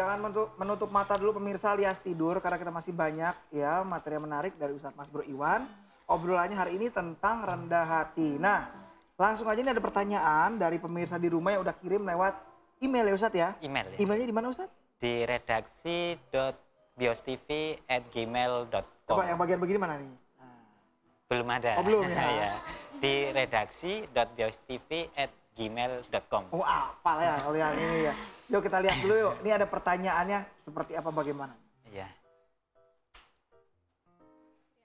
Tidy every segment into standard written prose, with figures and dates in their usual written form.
Jangan menutup mata dulu pemirsa alias tidur karena kita masih banyak ya materi yang menarik dari Ustadz Mas Bro Iwan. Obrolannya hari ini tentang rendah hati. Nah, langsung aja ini ada pertanyaan dari pemirsa di rumah yang udah kirim lewat email ya Ustadz ya? Email ya. Emailnya di mana Ustadz? Di redaksi.biostv@gmail.com. Coba yang bagian begini mana nih? Nah. Belum ada. Oh belum ya? Ya. Di redaksi.biostv@gmail.com. Oh apal ya kalau yang ini ya. Yuk kita lihat dulu yuk. Ini ada pertanyaannya seperti apa bagaimana? Iya.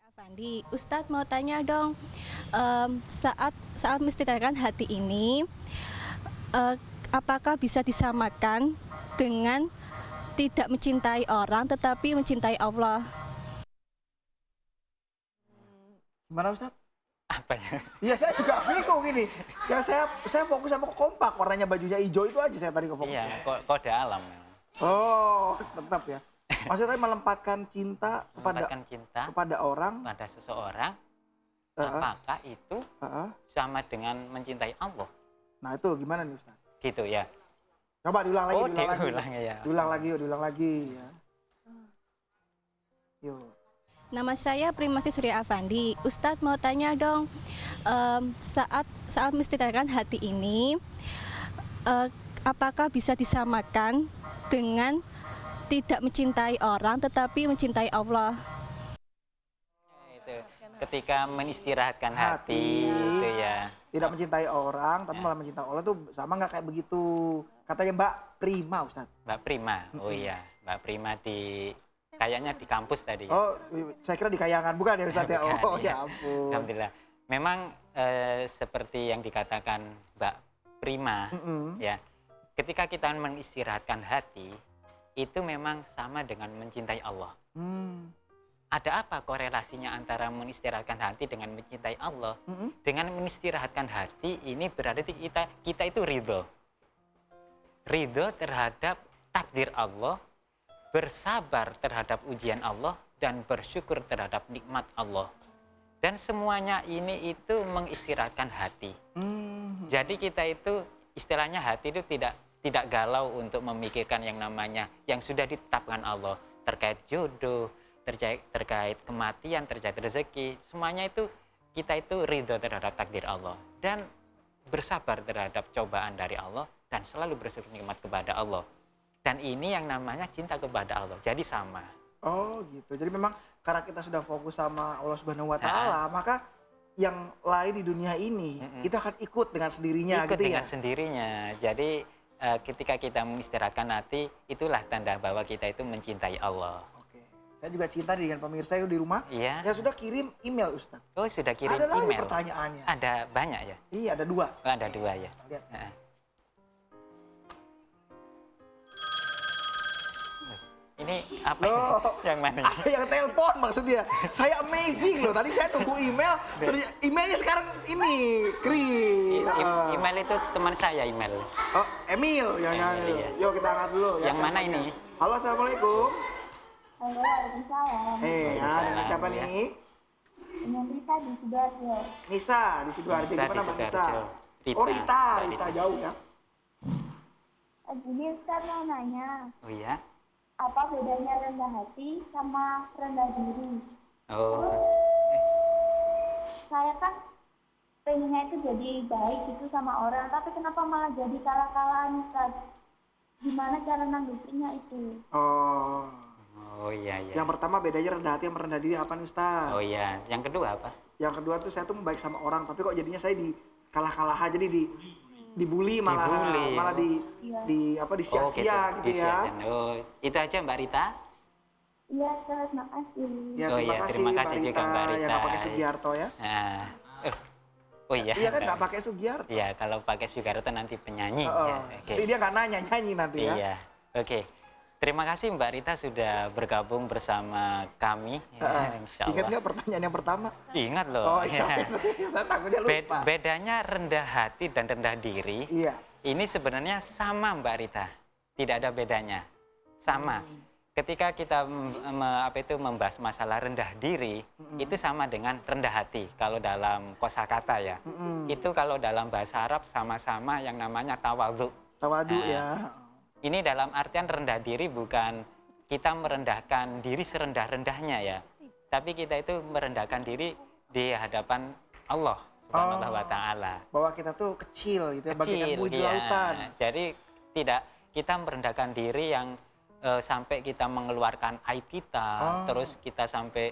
Afandi, Ustadz mau tanya dong, saat menistirahatkan hati ini, apakah bisa disamakan dengan tidak mencintai orang tetapi mencintai Allah? Gimana Ustadz? Apa ya? Iya saya juga bingung ini. Ya saya fokus sama kompak, warnanya bajunya hijau itu aja saya tadi ke fokusnya. Iya, kode alam. Oh, tetap ya. Maksudnya melempatkan cinta kepada orang, pada seseorang, apakah itu sama dengan mencintai Allah? Nah itu gimana nih Ustaz? Gitu ya. Coba diulang lagi, diulang lagi. Diulang lagi ya. Yuk. Nama saya Primasi Surya Afandi. Ustadz mau tanya dong, saat menistirahatkan hati ini, apakah bisa disamakan dengan tidak mencintai orang tetapi mencintai Allah? Itu ketika menistirahatkan hati itu ya. Tidak mencintai orang tapi malah mencintai Allah tuh sama nggak kayak begitu? Katanya Mbak Prima Ustadz. Mbak Prima, oh iya, Mbak Prima kayaknya di kampus tadi. Oh, saya kira di Kayangan, bukan ya Ustadz ya? Oh iya. ya ampun. Alhamdulillah. Memang seperti yang dikatakan Mbak Prima, ya, ketika kita menistirahatkan hati, itu memang sama dengan mencintai Allah. Ada apa korelasinya antara menistirahatkan hati dengan mencintai Allah? Dengan menistirahatkan hati ini berarti kita itu ridho. Ridho terhadap takdir Allah, bersabar terhadap ujian Allah, dan bersyukur terhadap nikmat Allah. Dan semuanya ini itu mengistirahatkan hati. Jadi kita itu istilahnya hati itu tidak galau untuk memikirkan yang namanya yang sudah ditetapkan Allah terkait jodoh, terkait kematian, terkait rezeki. Semuanya itu kita itu ridho terhadap takdir Allah dan bersabar terhadap cobaan dari Allah dan selalu bersyukur nikmat kepada Allah. Dan ini yang namanya cinta kepada Allah. Jadi sama. Oh gitu. Jadi memang karena kita sudah fokus sama Allah Subhanahu wa taala, maka yang lain di dunia ini itu akan ikut dengan sendirinya ikut gitu dengan ya. sendirinya. Jadi ketika kita mengistirahatkan hati, itulah tanda bahwa kita itu mencintai Allah. Oke. Saya juga cinta dengan pemirsa yang di rumah. Iya. Yang sudah kirim email Ustaz. Oh, sudah kirim ada email. Ada lagi pertanyaannya. Ada banyak ya? Iya, ada 2. Oh, ada 2 ya. Lihat. Ini apa yang mana? Ada yang telepon maksudnya. Saya amazing loh. Tadi saya tunggu email, emailnya sekarang ini Email itu teman saya email. Oh, Emil yang iya. Yuk kita angkat dulu ya. Yang mana ini? Halo, assalamualaikum. Halo, waalaikumsalam. Dengan siapa ya. nih? Dengan Rita di Sidoarjo. Nisa di Sidoarjo. Gimana Mbak Nisa? Oh Rita jauh ya. Jadi Ustaz mau nanya. Oh iya. Apa bedanya rendah hati sama rendah diri? Oh. Saya kan pengennya itu jadi baik gitu sama orang, tapi kenapa malah jadi kalah-kalahan Ustaz? Gimana cara nanggepinnya itu? Oh iya. Yang pertama bedanya rendah hati sama rendah diri apa nih Ustaz? Oh iya. Yang kedua apa? Yang kedua tuh saya tuh baik sama orang, tapi kok jadinya saya di kalah-kalahan, jadi dibully malah disia-sia gitu ya. Oh, itu aja Mbak Rita. Iya, terima kasih. Ya, terima kasih juga Mbak Rita. Yang nggak pakai Sugiarto ya. Nah. Oh iya. Iya kan nggak pakai Sugiarto. Iya, kalau pakai Sugiarto nanti penyanyi. Jadi dia nggak nyanyi nanti ya. Iya. Oke. Terima kasih Mbak Rita sudah bergabung bersama kami. Insya Allah. Ingat nggak pertanyaan yang pertama? Ingat loh. Oh iya, saya takutnya lupa. Bedanya rendah hati dan rendah diri, ini sebenarnya sama Mbak Rita. Tidak ada bedanya. Sama. Ketika kita membahas masalah rendah diri, itu sama dengan rendah hati. Kalau dalam kosakata ya. Itu kalau dalam bahasa Arab sama-sama yang namanya tawadhu. Tawadhu ya. Ini dalam artian rendah diri bukan kita merendahkan diri serendah-rendahnya ya. Tapi kita itu merendahkan diri di hadapan Allah Subhanahu wa taala. Bahwa kita tuh kecil gitu ya, bagaikan buih di iya. lautan. Jadi tidak kita merendahkan diri yang sampai kita mengeluarkan aib kita, terus kita sampai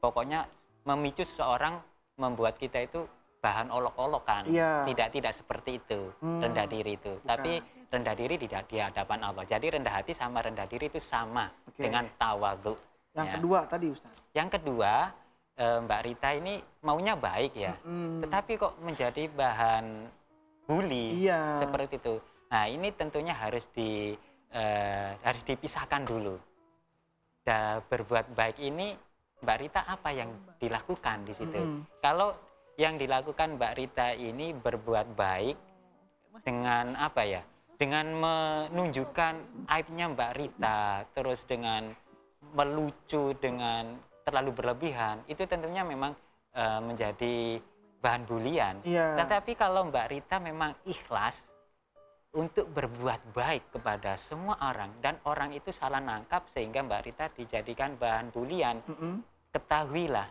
pokoknya memicu seseorang, membuat kita itu bahan olok-olokan. Iya. Tidak seperti itu rendah diri itu. Tapi rendah diri tidak di hadapan Allah. Jadi rendah hati sama rendah diri itu sama dengan tawadhu. Yang kedua tadi Ustaz. Yang kedua, Mbak Rita ini maunya baik ya, tetapi kok menjadi bahan bully seperti itu. Nah ini tentunya harus dipisahkan dulu. Dan berbuat baik ini Mbak Rita apa yang dilakukan di situ? Kalau yang dilakukan Mbak Rita ini berbuat baik dengan apa ya? Dengan menunjukkan aibnya Mbak Rita, terus dengan melucu, dengan terlalu berlebihan, itu tentunya memang menjadi bahan bulian. Tetapi kalau Mbak Rita memang ikhlas untuk berbuat baik kepada semua orang, dan orang itu salah nangkap sehingga Mbak Rita dijadikan bahan bulian, ketahuilah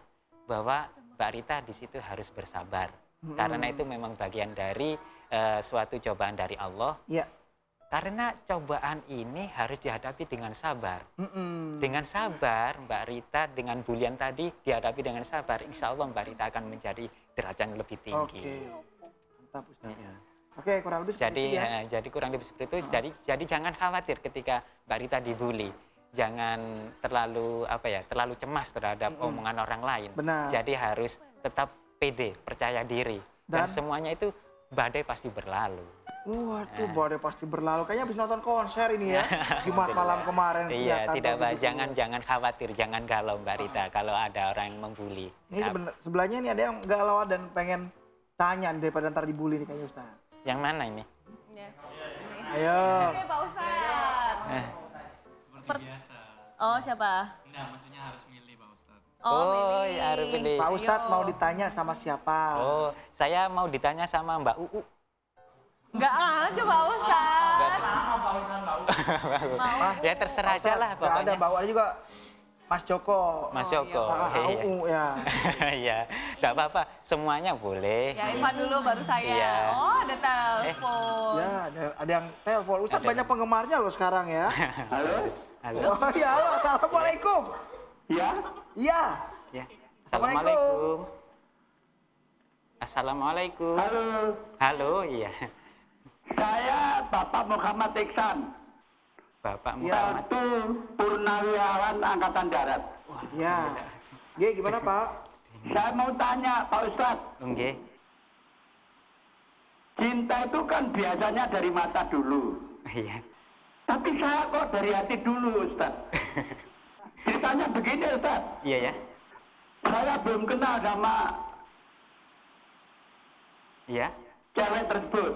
bahwa Mbak Rita di situ harus bersabar. Karena itu memang bagian dari suatu cobaan dari Allah. Karena cobaan ini harus dihadapi dengan sabar. Dengan sabar, Mbak Rita dengan bulian tadi dihadapi dengan sabar, insya Allah Mbak Rita akan menjadi derajat yang lebih tinggi. Mantap Ustaz. Oke, kurang lebih seperti itu ya. Jadi kurang lebih seperti itu. Jadi jangan khawatir ketika Mbak Rita dibully. Jangan terlalu terlalu cemas terhadap omongan orang lain. Benar. Jadi harus tetap pede, percaya diri. Dan semuanya itu badai pasti berlalu. Waduh, badai pasti berlalu. Kayaknya habis nonton konser ini ya. Jumat malam kemarin. Iya, jangan khawatir, jangan galau Mbak Rita kalau ada orang yang membuli. Ini sebelahnya ini ada yang galau dan pengen tanya daripada ntar dibully nih kayaknya Ustaz. Yang mana ini? Ayo. Oke, Pak Ustadz. Seperti biasa. Oh, siapa? Enggak, maksudnya harus milih Pak Ustadz. milih. Harus pilih. Pak Ustadz mau ditanya sama siapa? Oh, saya mau ditanya sama Mbak UU. Enggak ada Pak Ustadz. Ya terserah aja lah Nggak pokoknya. ada, bawa ada juga Mas Joko. Mas Joko. AU ya. Iya, enggak apa-apa, semuanya boleh. Ya, Ivan dulu baru saya. Iya. Oh, ada telepon. Ya, ada yang telepon. Ustadz banyak penggemarnya loh sekarang ya. Halo? Halo. Oh ya, halo. Assalamualaikum. Ya? Iya. Ya. Assalamualaikum. Assalamualaikum. Halo? Halo, iya. Saya Bapak Muhammad Iksan. Bapak Ya. Muhammad. Satu Purnawirawan Angkatan Darat. Iya. Gimana Pak? Saya mau tanya Pak Ustadz, Nggih. cinta itu kan biasanya dari mata dulu. Iya. Tapi saya kok dari hati dulu Ustadz. Ceritanya begini Ustadz, Iya ya. saya belum kenal sama Iya. cewek tersebut.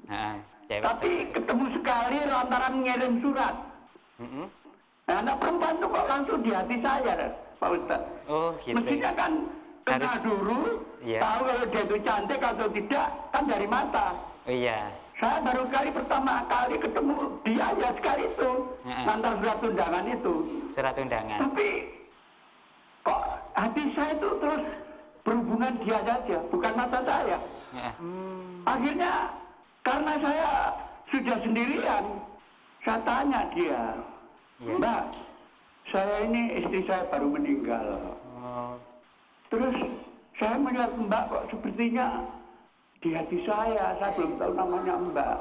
Heeh, cewek. Tapi ketemu sekali lantaran ngirim surat. Mm-mm. Nah, anak perempuan itu kok langsung di hati saya, Pak Ustadz. Oh, gitu. Mestinya kan kenal Harus- dulu, Iya. tahu kalau dia itu cantik atau tidak, kan dari mata. Oh iya. Saya baru kali pertama kali ketemu dia ya sekali itu, ngantar surat undangan itu. Surat undangan. Tapi kok hati saya itu terus berhubungan dia saja, bukan mata saya. Heeh. Akhirnya karena saya sudah sendirian, saya tanya dia, Iya. Mbak, saya ini istri saya baru meninggal. Oh, Terus saya melihat Mbak kok sepertinya di hati saya belum tahu namanya Mbak.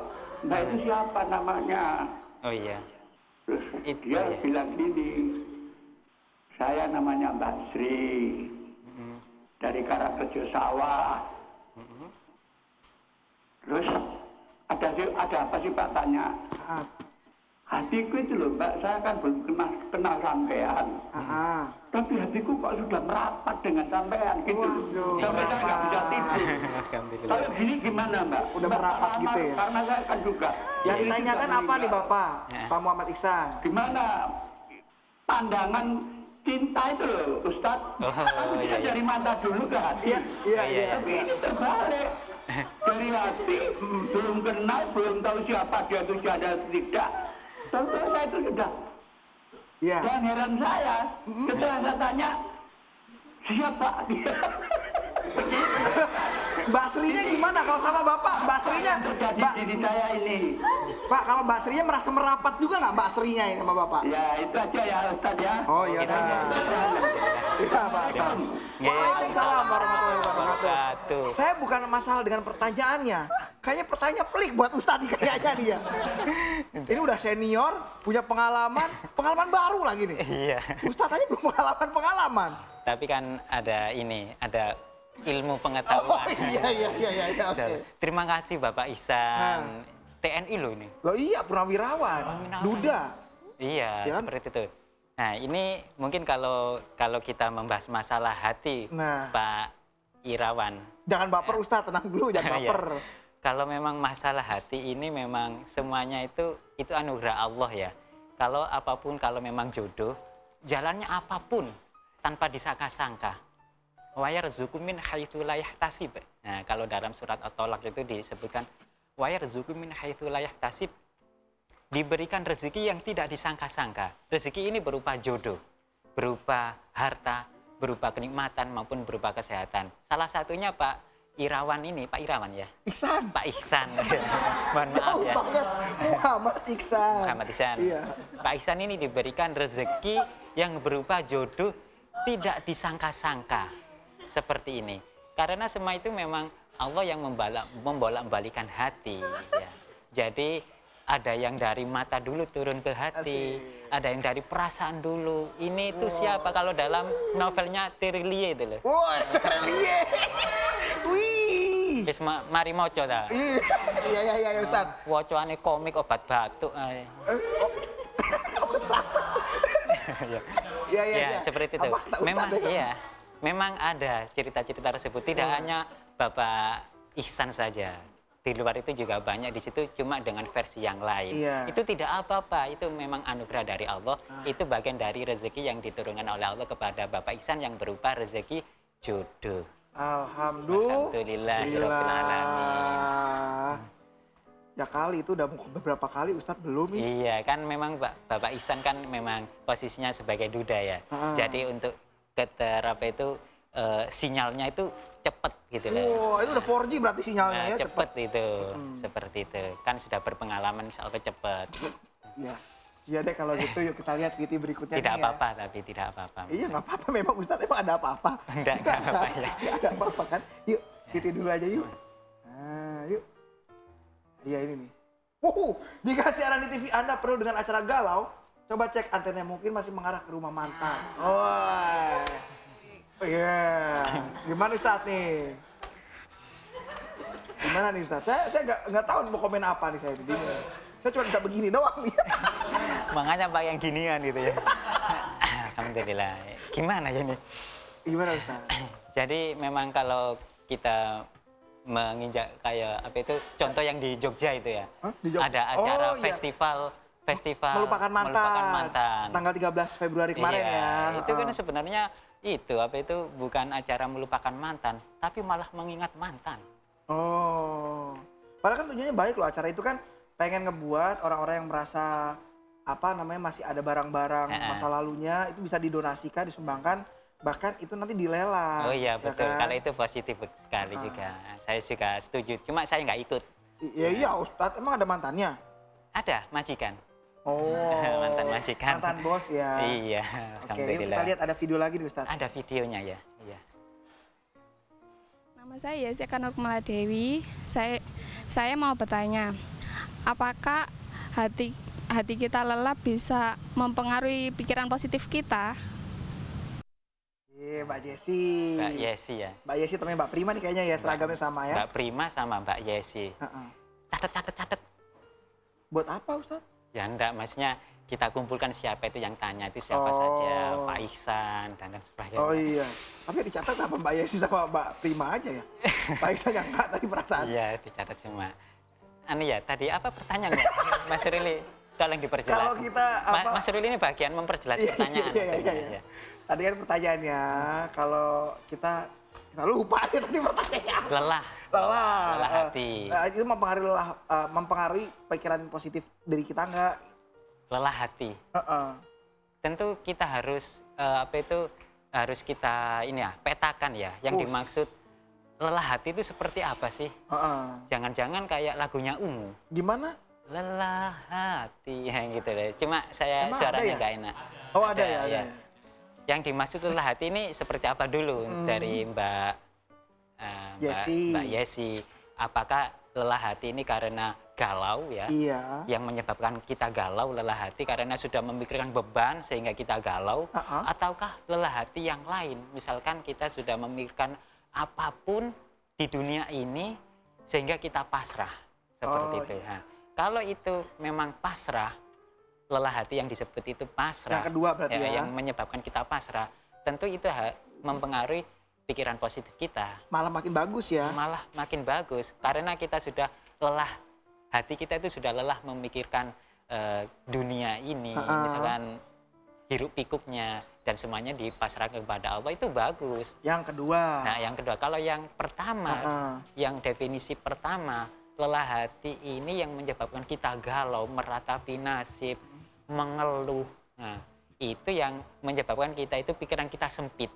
Mbak itu siapa namanya? oh iya. Terus Itu dia ya. bilang gini, saya namanya Mbak Sri, Mm-mm. dari Karangrejo Sawah. Mm-mm. Terus ada apa sih Pak tanya? Ah, Hatiku itu loh Mbak, saya kan belum kenal sampean. ah. Tapi hatiku kok sudah merapat dengan sampean gitu. Waduh, Sampai saya nggak bisa tidur. Alhamdulillah. Kalau gini gimana Mbak? Udah Mbak merapat lama, gitu ya? Karena saya kan juga. Yang istri ditanyakan juga apa nih meninggal. Bapak? Ya. Pak Muhammad Iksan. Gimana pandangan cinta itu loh Ustadz? Oh, Kan iya, bisa iya. dari mata dulu ke hati. Iya, iya, Iya, iya. Tapi ini terbalik. Dari hati belum kenal, belum tahu siapa dia itu ada atau tidak. contoh saya itu sudah. Iya. Yang heran saya, setelah saya tanya, siapa dia? Mbak Srinya gimana kalau sama Bapak? Mbak Srinya, Terjadi Mbak, diri saya ini. Pak, kalau Mbak Srinya merasa merapat juga nggak Mbak Srinya ya sama Bapak? Ya itu aja ya Ustaz ya. Oh iya dah. Iya Pak. Waalaikumsalam warahmatullahi wabarakatuh. Wabarakatuh. Saya bukan masalah dengan pertanyaannya. Kayaknya pertanyaan pelik buat Ustadz kayaknya dia. Ini udah senior, punya pengalaman baru lagi nih. Iya. Ustadz aja belum pengalaman. Tapi kan ada ilmu Oh pengetahuan. iya, oke. Terima kasih Bapak Ihsan. TNI loh ini. Loh iya, purnawirawan, duda. Iya, Ya kan? seperti itu. Nah, ini mungkin kalau kita membahas masalah hati, Nah. Pak Irawan. Jangan baper Ustadz, tenang dulu, jangan Iya. baper. Kalau memang masalah hati ini memang semuanya itu anugerah Allah ya. Kalau apapun, kalau memang jodoh, jalannya apapun tanpa disangka-sangka. Wa yarzuqu min haitsu la yahtasib. Nah, kalau dalam surat At-Tolaq itu disebutkan wa yarzuqu min haitsu la yahtasib. Diberikan rezeki yang tidak disangka-sangka. Rezeki ini berupa jodoh, berupa harta, berupa kenikmatan maupun berupa kesehatan. Salah satunya Pak Irawan ini, Pak Irawan ya? Ihsan. Pak Ihsan. Mohon maaf Jauh ya. banget. Muhammad Ihsan. Muhammad Ihsan. Iya. Pak Ihsan ini diberikan rezeki yang berupa jodoh tidak disangka-sangka seperti ini. Karena semua itu memang Allah yang membolak-balikan hati. Ya. Jadi ada yang dari mata dulu turun ke hati, ada yang dari perasaan dulu. Ini itu siapa kalau dalam novelnya Tirlie itu loh. Wah, Tirlie. Wih. Wis mari moco ta. Iya Ustaz. Wocone komik obat batuk. Obat batuk. Iya. Ya, seperti itu. Apa kata Memang Ustaz ya? iya. Memang ada cerita-cerita tersebut. Tidak hanya Bapak Ihsan saja. Di luar itu juga banyak di situ, cuma dengan versi yang lain. Iya. Itu tidak apa-apa, itu memang anugerah dari Allah. Itu bagian dari rezeki yang diturunkan oleh Allah kepada Bapak Ihsan yang berupa rezeki jodoh. Alhamdulillahirabbil alamin. Ya kali itu udah beberapa kali Ustadz belum nih. Iya, kan memang Bapak Ihsan kan memang posisinya sebagai duda ya. Jadi untuk itu sinyalnya itu cepet gitu loh. Wow, itu udah 4G berarti sinyalnya ya, cepet itu, seperti itu. Kan sudah berpengalaman, insya Allah cepet. Iya. Iya deh kalau gitu, yuk kita lihat VT berikutnya. Tidak nih apa-apa, tapi tidak apa-apa. Iya nggak apa-apa, memang Ustadz emang ada apa-apa. Nggak apa-apa ya. Nggak ada apa-apa kan. Yuk, VT dulu aja yuk. Nah, yuk. Iya ini nih. Jika siaran di TV Anda penuh dengan acara galau, coba cek antenanya mungkin masih mengarah ke rumah mantan. Iya. Gimana Ustadz nih? Gimana nih Ustadz? Saya nggak tahu mau komen apa nih saya bingung. Saya cuma bisa begini doang nih. Makanya Pak yang ginian gitu ya. Alhamdulillah. Gimana ya nih? Gimana Ustaz? Jadi memang kalau kita menginjak kayak apa itu contoh yang di Jogja itu ya. Hah? Di Jogja? Ada acara Oh, iya. festival Melupakan mantan. Tanggal 13 Februari kemarin iya, ya. Itu kan sebenarnya itu apa itu bukan acara melupakan mantan, tapi malah mengingat mantan. Oh. Padahal kan tujuannya baik loh, acara itu kan pengen ngebuat orang-orang yang merasa masih ada barang-barang masa lalunya itu bisa didonasikan, disumbangkan, bahkan itu nanti dilelang. Oh iya ya betul, kan? kalau itu positif sekali juga. Saya juga setuju, cuma saya nggak ikut. Iya Ustadz, emang ada mantannya? Ada, majikan. Oh. Mantan majikan. Mantan bos ya. Iya, Oke, yuk alhamdulillah. kita lihat ada video lagi nih Ustadz. Ada videonya ya. Iya. Nama saya Yesi Kanurkumala Dewi. Saya mau bertanya, apakah hati kita lelah bisa mempengaruhi pikiran positif kita? Iya, Mbak Yesi. Mbak Yesi ya. Mbak Yesi temennya Mbak Prima nih kayaknya ya, seragamnya sama ya. Mbak Prima sama Mbak Yesi. Catet. Buat apa Ustadz? Ya enggak, maksudnya kita kumpulkan siapa itu yang tanya itu siapa saja, Pak Ihsan dan sebagainya. Oh iya. Tapi dicatat apa Mbak Yesi sama Mbak Prima aja ya? Pak Ihsan yang enggak tadi perasaan. Iya, dicatat semua. Ya, tadi apa pertanyaannya? Mas Rili, tolong diperjelas. Kalau kita Mas Rili ini bagian memperjelas pertanyaan. Iya. Tadi kan pertanyaannya, kalau kita lupa ya tadi pertanyaannya. Lelah hati. Itu mempengaruhi pikiran positif dari kita enggak? lelah hati. Tentu kita harus harus kita petakan ya. Yang dimaksud lelah hati itu seperti apa sih? Jangan-jangan kayak lagunya Ungu. Gimana? Lelah hati yang gitu deh. Cuma saya Emang suaranya ada ya? nggak enak. Oh ada ya, ada. Ya. Yang dimaksud lelah hati ini seperti apa dulu dari Mbak Yesi? Apakah lelah hati ini karena galau ya? Iya. Yang menyebabkan kita galau, lelah hati karena sudah memikirkan beban sehingga kita galau, ataukah lelah hati yang lain? Misalkan kita sudah memikirkan apapun di dunia ini sehingga kita pasrah seperti itu. Iya. Nah, kalau itu memang pasrah, lelah hati yang disebut itu pasrah. Yang kedua berarti ya. Yang menyebabkan kita pasrah, tentu itu mempengaruhi pikiran positif kita. Malah makin bagus ya. Malah makin bagus karena kita sudah lelah, hati kita itu sudah lelah memikirkan dunia ini, misalkan hiruk pikuknya dan semuanya dipasrahkan kepada Allah, itu bagus. Yang kedua. Nah, yang kedua, kalau yang pertama, yang definisi pertama, lelah hati ini yang menyebabkan kita galau, meratapi nasib, mengeluh. Nah, itu yang menyebabkan kita itu pikiran kita sempit,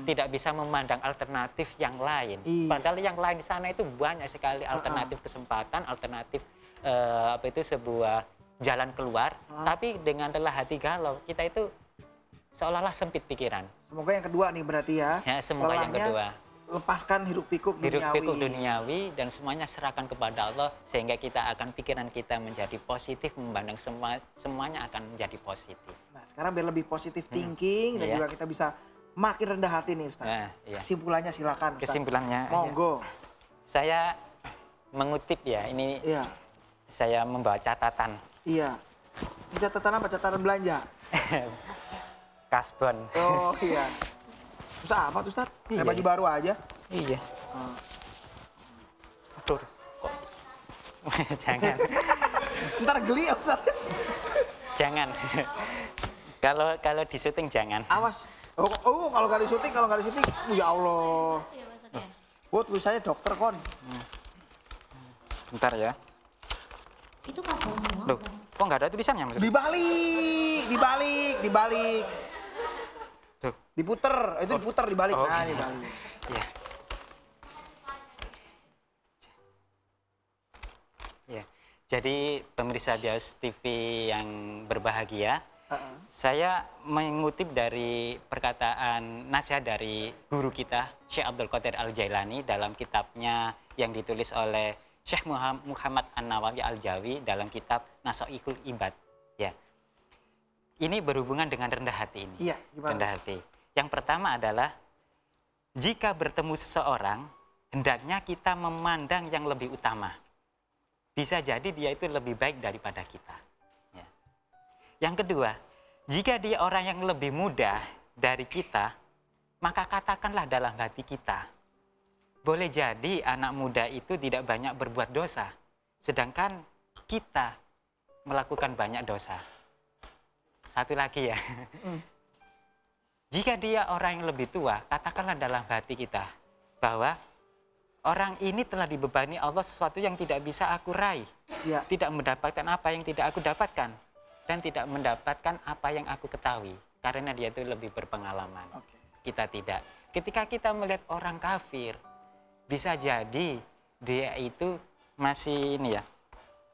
tidak bisa memandang alternatif yang lain. Padahal yang lain di sana itu banyak sekali alternatif kesempatan, alternatif sebuah jalan keluar. Tapi dengan lelah hati galau, kita itu seolah-olah sempit pikiran. Semoga yang kedua nih berarti ya. Ya, semoga yang kedua. Lepaskan hiruk pikuk duniawi. Hiruk pikuk duniawi dan semuanya serahkan kepada Allah sehingga kita akan pikiran kita menjadi positif, memandang semuanya akan menjadi positif. Nah, sekarang biar lebih positif thinking dan juga kita bisa makin rendah hati nih Ustaz. Nah, iya. Kesimpulannya silakan Ustaz. Kesimpulannya monggo. Saya mengutip ya, ini saya membawa catatan. Iya. Ini catatan apa? Catatan belanja? Kasbon. Oh iya. Ustaz apa tuh Ustaz? Kayak baju baru aja? Iya. Aduh, kok. Jangan. Ntar geli ya Ustaz. Jangan. Kalau di syuting jangan. Awas. Oh kalau nggak di syuting, ya Allah. Oh tulisannya dokter kon. Bentar ya. Itu kasbon semua. Loh, kok nggak ada tulisannya maksudnya? Dibalik. Tuh. Diputer, itu diputer dibalik. Nah, iya. dibalik. Iya. Ya. Jadi pemirsa Bios TV yang berbahagia, saya mengutip dari perkataan nasihat dari guru kita Syekh Abdul Qadir Al-Jailani dalam kitabnya yang ditulis oleh Syekh Muhammad An-Nawawi Al-Jawi dalam kitab Nasaihul Ibad. Ya. Ini berhubungan dengan rendah hati ini. Iya, gimana? Rendah hati. Yang pertama adalah jika bertemu seseorang, hendaknya kita memandang yang lebih utama. Bisa jadi dia itu lebih baik daripada kita. Ya. Yang kedua, jika dia orang yang lebih muda dari kita, maka katakanlah dalam hati kita, boleh jadi anak muda itu tidak banyak berbuat dosa, sedangkan kita melakukan banyak dosa. Satu lagi ya, jika dia orang yang lebih tua, katakanlah dalam hati kita bahwa orang ini telah dibebani Allah sesuatu yang tidak bisa aku raih, tidak mendapatkan apa yang tidak aku dapatkan, dan tidak mendapatkan apa yang aku ketahui, karena dia itu lebih berpengalaman. Kita tidak. Ketika kita melihat orang kafir, bisa jadi dia itu masih ini ya.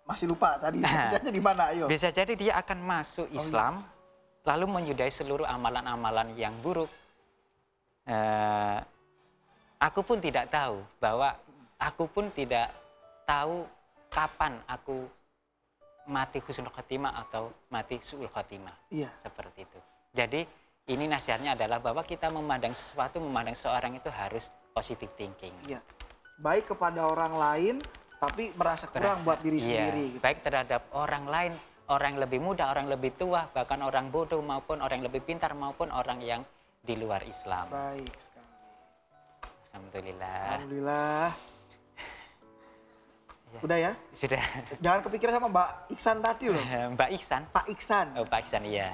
Masih lupa tadi, maksudnya di mana? Ayo. Bisa jadi dia akan masuk Islam, lalu menyudahi seluruh amalan-amalan yang buruk. Aku pun tidak tahu kapan aku mati husnul khotimah atau mati su'ul khotimah. Iya. Seperti itu. Jadi ini nasihatnya adalah bahwa kita memandang sesuatu, memandang seorang itu harus positive thinking. Iya. Baik kepada orang lain, tapi merasa kurang buat diri sendiri. Gitu. Baik terhadap orang lain, orang yang lebih muda, orang yang lebih tua, bahkan orang bodoh maupun orang yang lebih pintar maupun orang yang di luar Islam. Baik sekali. Alhamdulillah. Alhamdulillah. Udah ya? Sudah. Jangan kepikiran sama Mbak Iksan tadi loh. Mbak Iksan? Pak Iksan. Oh, Pak Iksan, iya.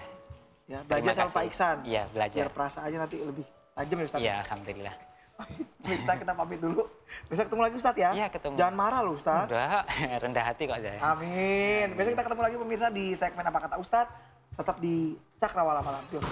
Ya, belajar sama Pak Iksan. Iya, belajar. Biar perasaannya nanti lebih tajam ya Ustaz. Iya, alhamdulillah. Pemirsa kita pamit dulu. Besok ketemu lagi Ustadz ya. Iya, ketemu. Jangan marah loh Ustadz. Udah, rendah hati kok saya. Amin. Besok kita ketemu lagi pemirsa di segmen Apa Kata Ustadz. Tetap di Cakrawala Malam. Yuk.